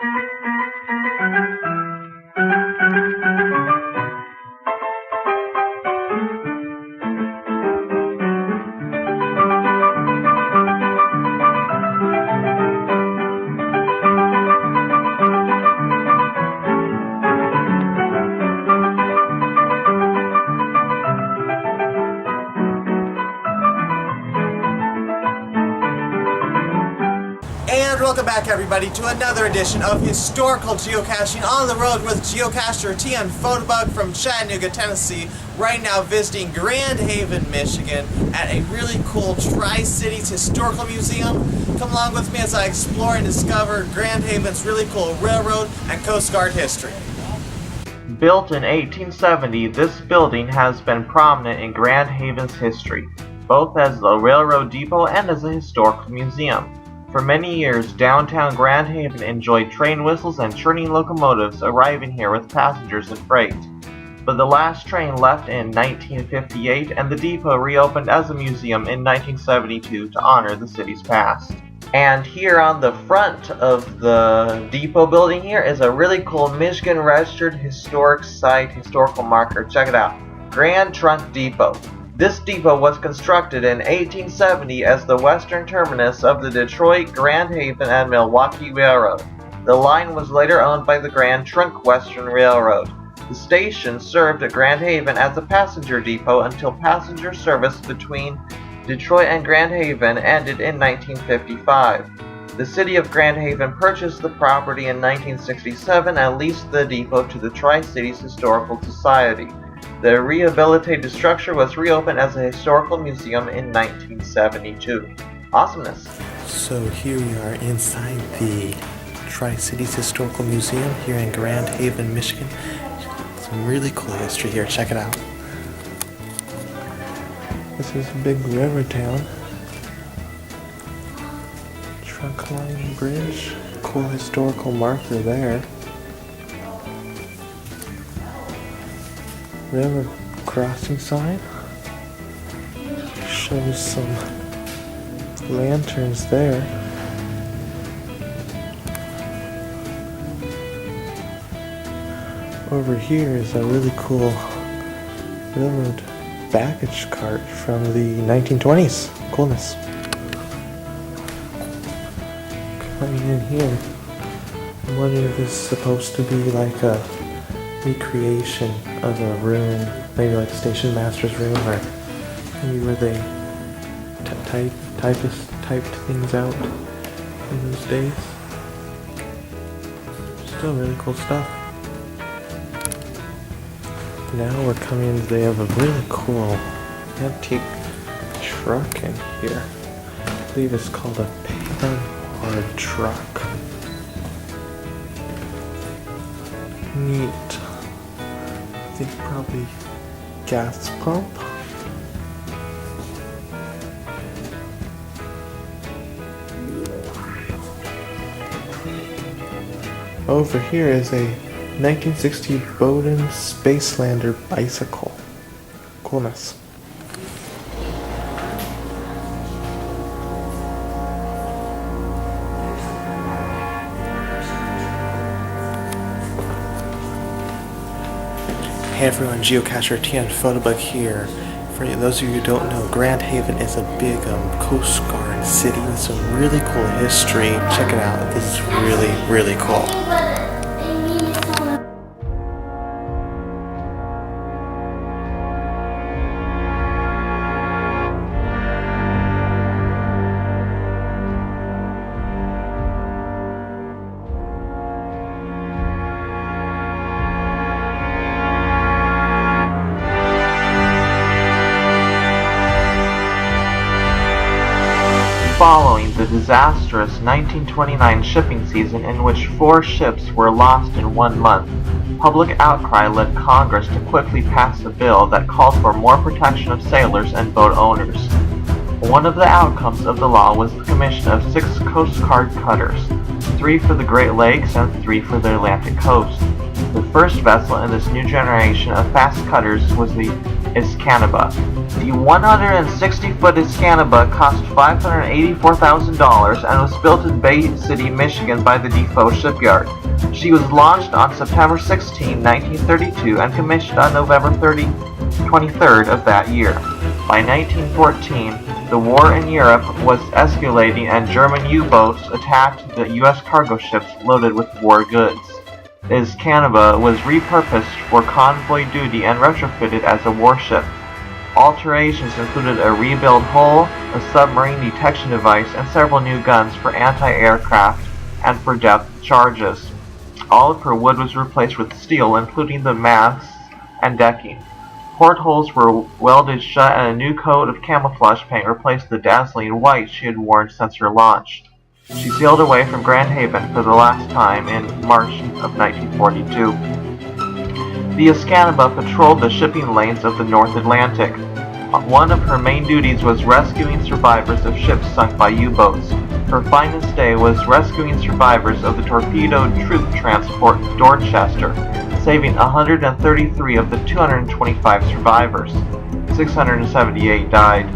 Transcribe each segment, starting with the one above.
And welcome back everybody to another edition of Historical Geocaching on the road with geocacher TN Photobug from Chattanooga, Tennessee, right now visiting Grand Haven, Michigan at a really cool Tri-Cities Historical Museum. Come along with me as I explore and discover Grand Haven's really cool railroad and Coast Guard history. Built in 1870, this building has been prominent in Grand Haven's history, both as a railroad depot and as a historical museum. For many years, downtown Grand Haven enjoyed train whistles and churning locomotives arriving here with passengers and freight. But the last train left in 1958 and the depot reopened as a museum in 1972 to honor the city's past. And here on the front of the depot building here is a really cool Michigan Registered Historic Site historical marker. Check it out. Grand Trunk Depot. This depot was constructed in 1870 as the western terminus of the Detroit, Grand Haven, and Milwaukee Railroad. The line was later owned by the Grand Trunk Western Railroad. The station served at Grand Haven as a passenger depot until passenger service between Detroit and Grand Haven ended in 1955. The city of Grand Haven purchased the property in 1967 and leased the depot to the Tri-Cities Historical Society. The rehabilitated structure was reopened as a historical museum in 1972. Awesomeness! So here we are inside the Tri-Cities Historical Museum here in Grand Haven, Michigan. Some really cool history here. Check it out. This is a big river town. Trunk line bridge. Cool historical marker there. River crossing sign. Shows some lanterns there. Over here is a really cool railroad baggage cart from the 1920s. Coolness. Coming in here, I'm wondering if this is supposed to be like a recreation of a room, maybe like Station Master's room, or maybe where they typists typed things out in those days. Still really cool stuff. Now we're coming, they have a really cool antique truck in here. I believe it's called a Panhard truck. Neat. I think probably gas pump. Over here is a 1960 Bowden Spacelander bicycle. Coolness. Hey everyone, geocacher TN Photobug here. For those of you who don't know, Grand Haven is a big Coast Guard city with some really cool history. Check it out, this is really, really cool. Following the disastrous 1929 shipping season in which 4 ships were lost in 1 month, public outcry led Congress to quickly pass a bill that called for more protection of sailors and boat owners. One of the outcomes of the law was the commission of 6 Coast Guard cutters, 3 for the Great Lakes and 3 for the Atlantic coast. The first vessel in this new generation of fast cutters was the Escanaba. The 160-foot Escanaba cost $584,000 and was built in Bay City, Michigan by the Defoe Shipyard. She was launched on September 16, 1932 and commissioned on November 23rd of that year. By 1914, the war in Europe was escalating and German U-boats attacked the U.S. cargo ships loaded with war goods. The Escanaba was repurposed for convoy duty and retrofitted as a warship. Alterations included a rebuilt hull, a submarine detection device, and several new guns for anti-aircraft and for depth charges. All of her wood was replaced with steel, including the masts and decking. Portholes were welded shut and a new coat of camouflage paint replaced the dazzling white she had worn since her launch. She sailed away from Grand Haven for the last time in March of 1942. The Escanaba patrolled the shipping lanes of the North Atlantic. One of her main duties was rescuing survivors of ships sunk by U-boats. Her finest day was rescuing survivors of the torpedoed troop transport Dorchester, saving 133 of the 225 survivors. 678 died.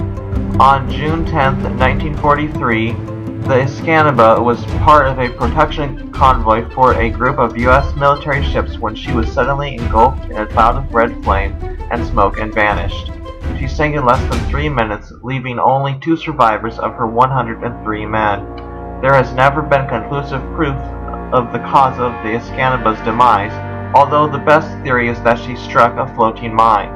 On June 10, 1943, the Escanaba was part of a protection convoy for a group of U.S. military ships when she was suddenly engulfed in a cloud of red flame and smoke and vanished. She sank in less than 3 minutes, leaving only 2 survivors of her 103 men. There has never been conclusive proof of the cause of the Escanaba's demise, although the best theory is that she struck a floating mine.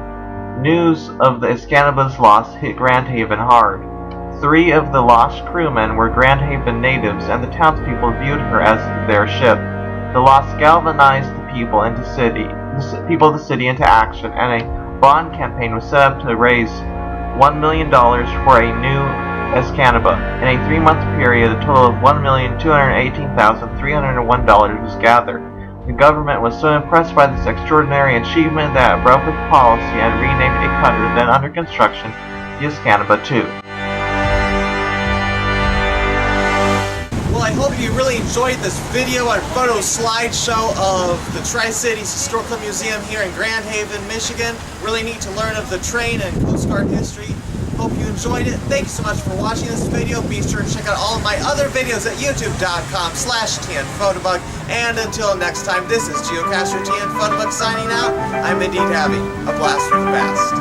News of the Escanaba's loss hit Grand Haven hard. 3 of the lost crewmen were Grand Haven natives, and the townspeople viewed her as their ship. The loss galvanized the people of the city into action, and a bond campaign was set up to raise $1 million for a new Escanaba. In a 3-month period, a total of $1,218,301 was gathered. The government was so impressed by this extraordinary achievement that it broke with policy and renamed a cutter then under construction the Escanaba II. Well, I hope you really enjoyed this video and photo slideshow of the TriCities Historical Museum here in Grand Haven, Michigan. Really neat to learn of the train and Coast Guard history. Hope you enjoyed it. Thank you so much for watching this video. Be sure to check out all of my other videos at youtube.com/TNPhotobug. And until next time, this is Geocacher TN Photobug signing out. I'm indeed having a blast with the past.